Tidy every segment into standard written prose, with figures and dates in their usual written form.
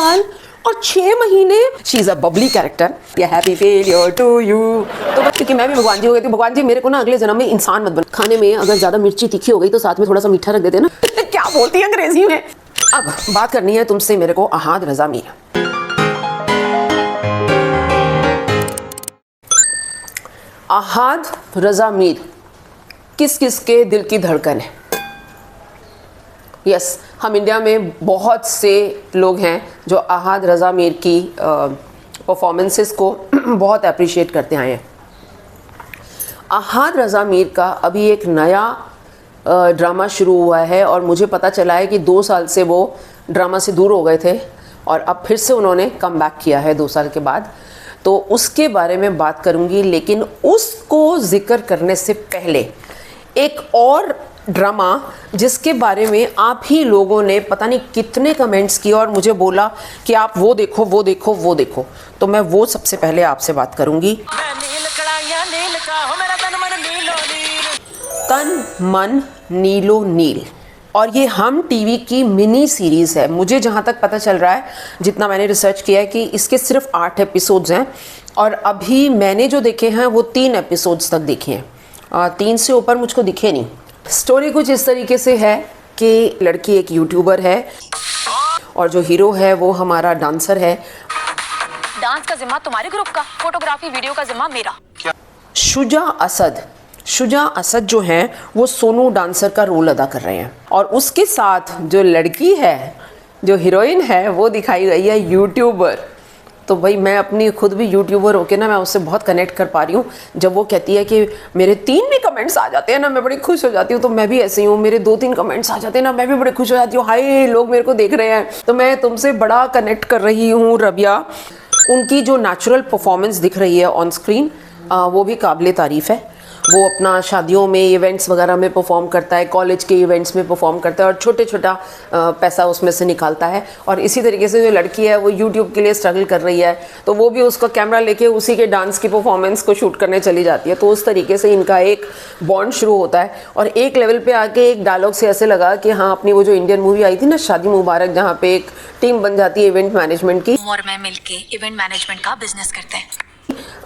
साल और 6 महीने। She is a bubbly character. Happy failure to you. तो बस क्योंकि मैं भी भगवान जी हो गई थी, भगवान जी मेरे को ना अगले जन्म में इंसान मत बना। खाने में अगर ज्यादा मिर्ची तीखी हो गई तो साथ में थोड़ा सा मीठा रख देते ना। क्या बोलती है अंग्रेजी में। अब बात करनी है तुमसे मेरे को अहाद रज़ा मीर। अहाद रज़ा मीर किस किस के दिल की धड़कन है। यस, हम इंडिया में बहुत से लोग हैं जो अहाद रज़ा मीर की परफॉर्मेंसेस को बहुत अप्रिशिएट करते आए हैं। अहाद रज़ा मीर का अभी एक नया ड्रामा शुरू हुआ है और मुझे पता चला है कि 2 साल से वो ड्रामा से दूर हो गए थे और अब फिर से उन्होंने कम बैक किया है 2 साल के बाद। तो उसके बारे में बात करूँगी, लेकिन उसको ज़िक्र करने से पहले एक और ड्रामा जिसके बारे में आप ही लोगों ने पता नहीं कितने कमेंट्स किए और मुझे बोला कि आप वो देखो वो देखो वो देखो, तो मैं वो सबसे पहले आपसे बात करूँगी। तन मन नीलो नील, और ये हम टीवी की मिनी सीरीज़ है। मुझे जहाँ तक पता चल रहा है, जितना मैंने रिसर्च किया है, कि इसके सिर्फ 8 एपिसोड्स हैं और अभी मैंने जो देखे हैं वो 3 एपिसोड्स तक देखे हैं। 3 से ऊपर मुझको दिखे नहीं। स्टोरी कुछ इस तरीके से है कि लड़की एक यूट्यूबर है और जो हीरो है वो हमारा डांसर है। डांस का जिम्मा तुम्हारे ग्रुप का, फोटोग्राफी वीडियो का जिम्मा मेरा। क्या? शुजा असद। शुजा असद जो हैं वो सोनू डांसर का रोल अदा कर रहे हैं और उसके साथ जो लड़की है, जो हीरोइन है, वो दिखाई गई है यूट्यूबर। तो भाई मैं अपनी खुद भी यूट्यूबर होके ना मैं उससे बहुत कनेक्ट कर पा रही हूँ। जब वो कहती है कि मेरे 3 भी कमेंट्स आ जाते हैं ना, मैं बड़ी खुश हो जाती हूँ। तो मैं भी ऐसे ही हूँ, मेरे 2-3 कमेंट्स आ जाते हैं ना, मैं भी बड़ी खुश हो जाती हूँ। हाय, लोग मेरे को देख रहे हैं। तो मैं तुमसे बड़ा कनेक्ट कर रही हूँ रबिया। उनकी जो नेचुरल परफॉर्मेंस दिख रही है ऑन स्क्रीन, वो भी काबिल तारीफ़ है। वो अपना शादियों में, इवेंट्स वगैरह में परफॉर्म करता है, कॉलेज के इवेंट्स में परफॉर्म करता है और छोटा पैसा उसमें से निकालता है। और इसी तरीके से जो लड़की है वो यूट्यूब के लिए स्ट्रगल कर रही है, तो वो भी उसका कैमरा लेके उसी के डांस की परफॉर्मेंस को शूट करने चली जाती है। तो उस तरीके से इनका एक बॉन्ड शुरू होता है और एक लेवल पे आके एक डायलॉग से ऐसे लगा कि हाँ, अपनी वो जो इंडियन मूवी आई थी ना, शादी मुबारक, जहाँ पे एक टीम बन जाती है इवेंट मैनेजमेंट की, और मैं मिलके इवेंट मैनेजमेंट का बिजनेस करते हैं।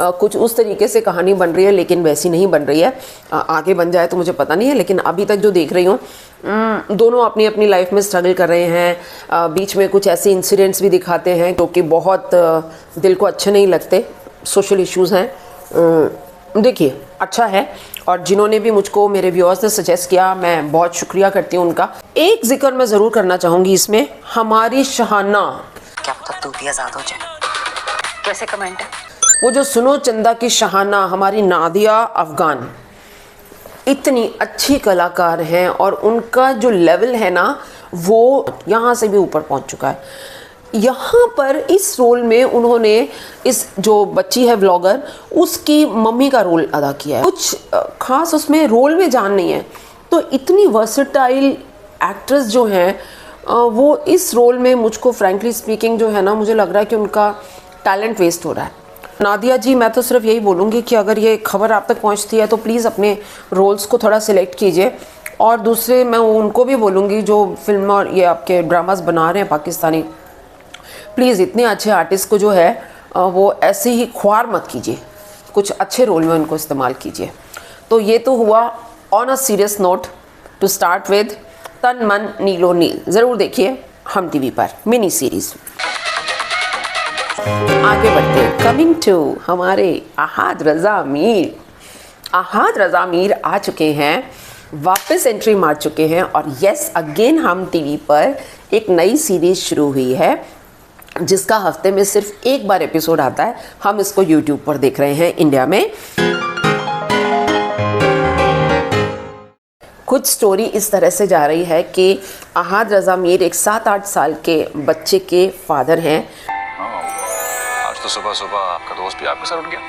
कुछ उस तरीके से कहानी बन रही है, लेकिन वैसी नहीं बन रही है। आगे बन जाए तो मुझे पता नहीं है, लेकिन अभी तक जो देख रही हूँ, दोनों अपनी अपनी लाइफ में स्ट्रगल कर रहे हैं। बीच में कुछ ऐसे इंसिडेंट्स भी दिखाते हैं जो कि बहुत दिल को अच्छे नहीं लगते। सोशल इश्यूज़ हैं। देखिए, अच्छा है। और जिन्होंने भी मुझको, मेरे व्यूअर्स ने सजेस्ट किया, मैं बहुत शुक्रिया करती हूँ उनका। एक जिक्र मैं ज़रूर करना चाहूँगी इसमें, हमारी शहाना। क्या पता तू भी आजाद हो जाए। कैसे कमेंट है? वो जो सुनो चंदा की शहाना, हमारी नादिया अफगान, इतनी अच्छी कलाकार हैं और उनका जो लेवल है ना, वो यहाँ से भी ऊपर पहुँच चुका है। यहाँ पर इस रोल में उन्होंने इस जो बच्ची है व्लॉगर, उसकी मम्मी का रोल अदा किया है। कुछ खास उसमें रोल में जान नहीं है, तो इतनी वर्सेटाइल एक्ट्रेस जो हैं वो इस रोल में, मुझको फ्रैंकली स्पीकिंग जो है ना, मुझे लग रहा है कि उनका टैलेंट वेस्ट हो रहा है। नादिया जी, मैं तो सिर्फ यही बोलूँगी कि अगर ये खबर आप तक पहुँचती है तो प्लीज़ अपने रोल्स को थोड़ा सिलेक्ट कीजिए। और दूसरे मैं उनको भी बोलूँगी जो फिल्म और ये आपके ड्रामास बना रहे हैं पाकिस्तानी, प्लीज़ इतने अच्छे आर्टिस्ट को जो है वो ऐसे ही ख्वार मत कीजिए, कुछ अच्छे रोल में उनको इस्तेमाल कीजिए। तो ये तो हुआ on a serious note to start with तन मन नीलो नील। ज़रूर देखिए हम टीवी पर मिनी सीरीज़। आगे बढ़ते हैं, कमिंग टू हमारे अहाद रज़ा मीर। अहाद रज़ा मीर आ चुके हैं, वापस एंट्री मार चुके हैं और यस अगेन हम टीवी पर एक नई सीरीज़ शुरू हुई है जिसका हफ्ते में सिर्फ एक बार एपिसोड आता है। हम इसको यूट्यूब पर देख रहे हैं इंडिया में। कुछ स्टोरी इस तरह से जा रही है कि अहाद रज़ा मीर एक 7-8 साल के बच्चे के फादर हैं। तो सुबह सुबह आपका दोस्त भी आपके साथ उठ गया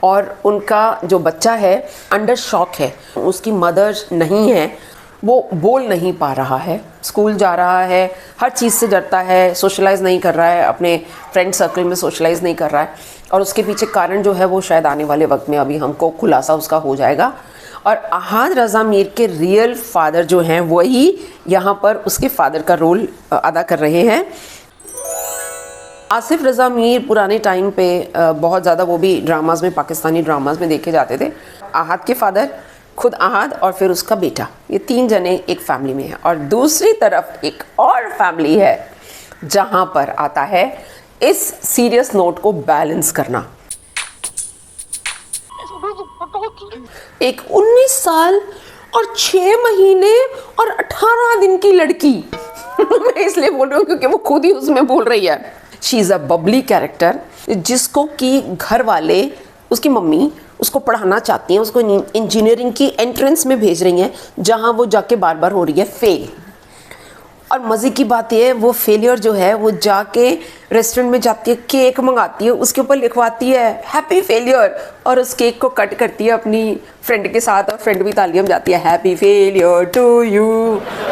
और उनका जो बच्चा है अंडर शॉक है। उसकी मदर नहीं है, वो बोल नहीं पा रहा है, स्कूल जा रहा है, हर चीज़ से डरता है, सोशलाइज़ नहीं कर रहा है, अपने फ्रेंड सर्कल में सोशलाइज़ नहीं कर रहा है। और उसके पीछे कारण जो है वो शायद आने वाले वक्त में अभी हमको खुलासा उसका हो जाएगा। और अहाद रज़ा मीर के रियल फादर जो हैं वही यहाँ पर उसके फादर का रोल अदा कर रहे हैं। आसिफ रज़ा मीर पुराने टाइम पे बहुत ज़्यादा वो भी ड्रामाज में, पाकिस्तानी ड्रामाज में देखे जाते थे। आहद के फादर, खुद आहद और फिर उसका बेटा, ये 3 जने एक फैमिली में हैं। और दूसरी तरफ एक और फैमिली है जहाँ पर आता है इस सीरियस नोट को बैलेंस करना। एक 19 साल और 6 महीने और 18 दिन की लड़की मैं इसलिए बोल रही हूँ क्योंकि वो खुद ही उसमें बोल रही है। She is a bubbly character, जिसको कि घर वाले, उसकी मम्मी उसको पढ़ाना चाहती हैं, उसको इंजीनियरिंग की एंट्रेंस में भेज रही हैं, जहाँ वो जाके बार बार हो रही है फेल। और मज़े की बात यह है, वो फेलियर जो है वो जाके रेस्टोरेंट में जाती है, केक मंगाती है, उसके ऊपर लिखवाती है हैप्पी फेलियर, और उस केक को कट करती है अपनी फ्रेंड के साथ, और फ्रेंड भी तालियां बजाती है हैप्पी फेलियर टू यू।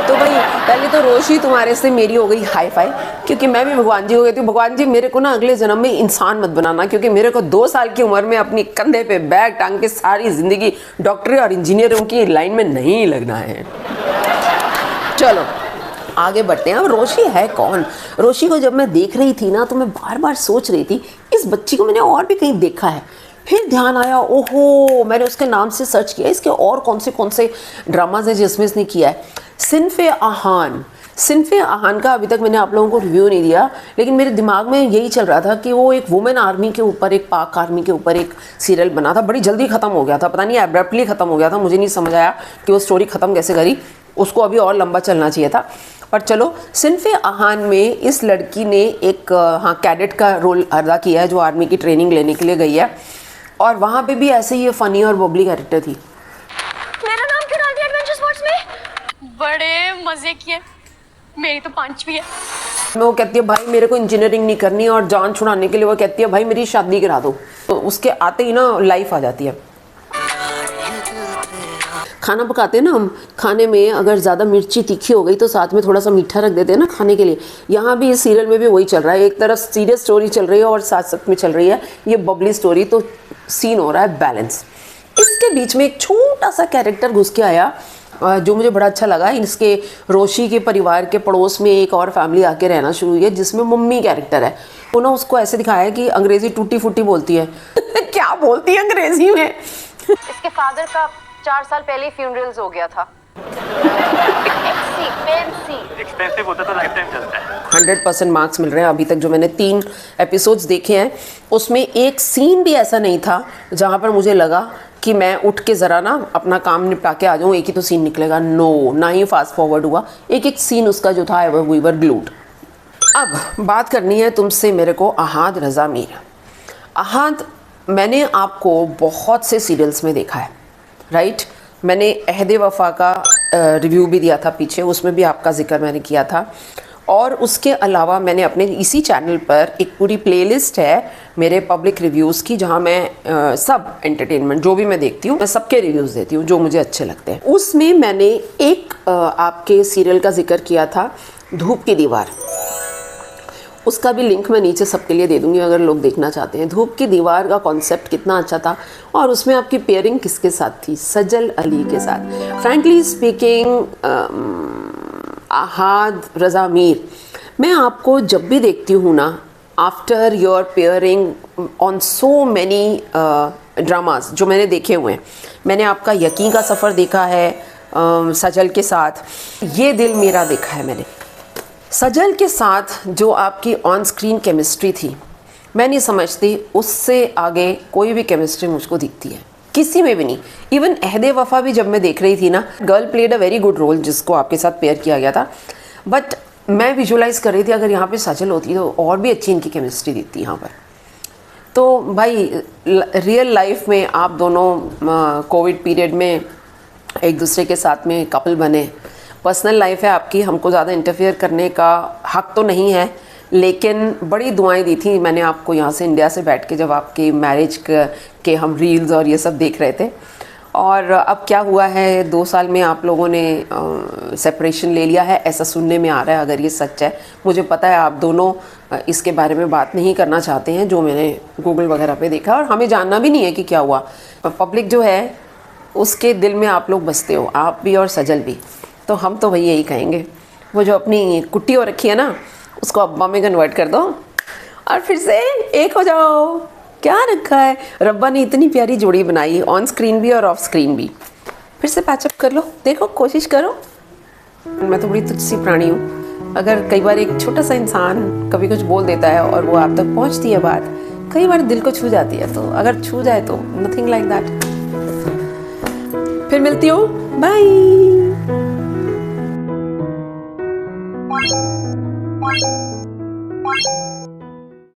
तो भाई पहले तो रोशी तुम्हारे से मेरी हो गई हाई फाई, क्योंकि मैं भी भगवान जी हो गई थी, भगवान जी मेरे को ना अगले जन्म में इंसान मत बनाना, क्योंकि मेरे को 2 साल की उम्र में अपनी कंधे पे बैग टांग के सारी ज़िंदगी डॉक्टरी और इंजीनियरों की लाइन में नहीं लगना है। चलो आगे बढ़ते हैं। अब रोशी है कौन? रोशी को जब मैं देख रही थी ना तो मैं बार बार सोच रही थी इस बच्ची को मैंने और भी कहीं देखा है। फिर ध्यान आया, ओहो मैंने उसके नाम से सर्च किया, इसके और कौन से ड्रामाज हैं जिसमें इसने किया है। सिन्फ़े आहान, सिन्फ़े आहान का अभी तक मैंने आप लोगों को रिव्यू नहीं दिया, लेकिन मेरे दिमाग में यही चल रहा था कि वो एक वुमेन आर्मी के ऊपर, एक पाक आर्मी के ऊपर एक सीरियल बना था, बड़ी जल्दी ख़त्म हो गया था, पता नहीं एब्रप्टली ख़त्म हो गया था, मुझे नहीं समझ आया कि वो स्टोरी ख़त्म कैसे करी, उसको अभी और लंबा चलना चाहिए था। पर चलो, सिन्फ़े आहान में इस लड़की ने एक कैडेट का रोल अदा किया है जो आर्मी की ट्रेनिंग लेने के लिए गई है, और वहाँ पे भी ऐसे ही फ़नी और बबली कैरेक्टर थी। मेरा नाम क्यों डाल दिया एडवेंचर स्पोर्ट्स में? बड़े मजे किए, मेरी तो 5 भी है। वो कहती है भाई मेरे को इंजीनियरिंग नहीं करनी, और जान छुड़ाने के लिए वो कहती है भाई मेरी शादी करा दो, तो उसके आते ही ना लाइफ आ जाती है। खाना पकाते हैं ना हम, खाने में अगर ज़्यादा मिर्ची तीखी हो गई तो साथ में थोड़ा सा मीठा रख देते हैं ना खाने के लिए। यहाँ भी इस सीरियल में भी वही चल रहा है, एक तरफ सीरियस स्टोरी चल रही है और साथ साथ में चल रही है ये बबली स्टोरी, तो सीन हो रहा है बैलेंस। इसके बीच में एक छोटा सा कैरेक्टर घुस के आया जो मुझे बड़ा अच्छा लगा। इसके रोशी के परिवार के पड़ोस में एक और फैमिली आके रहना शुरू हुई है जिसमें मम्मी कैरेक्टर है। वो ना उसको ऐसे दिखाया है कि अंग्रेज़ी टूटी फूटी बोलती है क्या बोलती है अंग्रेज़ी में। इसके फादर का 4 साल पहले फ्यूनरल्स हो गया था। एक्सपेंसिव होता तो लाइफ टाइम चलता है। 100% मार्क्स मिल रहे हैं अभी तक। जो मैंने 3 एपिसोड्स देखे हैं उसमें एक सीन भी ऐसा नहीं था जहाँ पर मुझे लगा कि मैं उठ के ज़रा ना अपना काम निपटा के आ जाऊँ, एक ही तो सीन निकलेगा। नो, ना ही फास्ट फॉरवर्ड हुआ, एक सीन उसका जो था वी वर ग्लूड। अब बात करनी है तुमसे मेरे को आहद रज़ा मीर। आहद मैंने आपको बहुत से सीरियल्स में देखा है, राइट? मैंने अहद वफ़ा का रिव्यू भी दिया था पीछे, उसमें भी आपका जिक्र मैंने किया था। और उसके अलावा मैंने अपने इसी चैनल पर एक पूरी प्लेलिस्ट है मेरे पब्लिक रिव्यूज़ की, जहाँ मैं सब एंटरटेनमेंट जो भी मैं देखती हूँ मैं सबके रिव्यूज़ देती हूँ जो मुझे अच्छे लगते हैं। उसमें मैंने एक आपके सीरियल का जिक्र किया था, धूप की दीवार। उसका भी लिंक मैं नीचे सबके लिए दे दूँगी अगर लोग देखना चाहते हैं। धूप की दीवार का कॉन्सेप्ट कितना अच्छा था, और उसमें आपकी पेयरिंग किसके साथ थी? सजल अली के साथ। फ्रैंकली स्पीकिंग आहद रज़ा मीर, मैं आपको जब भी देखती हूँ ना, after your pairing on so many dramas जो मैंने देखे हुए हैं, मैंने आपका यकीन का सफ़र देखा है सजल के साथ, ये दिल मेरा देखा है मैंने। सजल के साथ जो आपकी ऑन स्क्रीन केमिस्ट्री थी, मैं नहीं समझती उससे आगे कोई भी केमिस्ट्री मुझको दिखती है, किसी में भी नहीं। इवन अहद वफ़ा भी जब मैं देख रही थी ना, girl played a very good role जिसको आपके साथ पेयर किया गया था, बट मैं विजुलाइज़ कर रही थी अगर यहाँ पे सजल होती तो और भी अच्छी इनकी केमिस्ट्री दिखती यहाँ पर। तो भाई रियल लाइफ में आप दोनों कोविड पीरियड में एक दूसरे के साथ में कपल बने, पर्सनल लाइफ है आपकी, हमको ज़्यादा इंटरफेयर करने का हक तो नहीं है, लेकिन बड़ी दुआएं दी थी मैंने आपको यहाँ से इंडिया से बैठ के, जब आपकी मैरिज के हम रील्स और ये सब देख रहे थे। और अब क्या हुआ है, 2 साल में आप लोगों ने सेपरेशन ले लिया है, ऐसा सुनने में आ रहा है। अगर ये सच है, मुझे पता है आप दोनों इसके बारे में बात नहीं करना चाहते हैं, जो मैंने गूगल वगैरह पे देखा, और हमें जानना भी नहीं है कि क्या हुआ। पब्लिक जो है उसके दिल में आप लोग बसते हो, आप भी और सजल भी। तो हम तो वही यही कहेंगे, वो जो अपनी कुट्टी हो रखी है ना, उसको अब्बा में कन्वर्ट कर दो और फिर से एक हो जाओ। क्या रखा है, रब्बा ने इतनी प्यारी जोड़ी बनाई है, ऑन स्क्रीन भी और ऑफ स्क्रीन भी। फिर से पैचअप कर लो, देखो कोशिश करो। मैं तो बड़ी तुच्छी प्राणी हूँ, अगर कई बार एक छोटा सा इंसान कभी कुछ बोल देता है और वो आप तक पहुँचती है बात, कई बार दिल को छू जाती है। तो अगर छू जाए तो नथिंग लाइक दैट। फिर मिलती हूँ, बाय।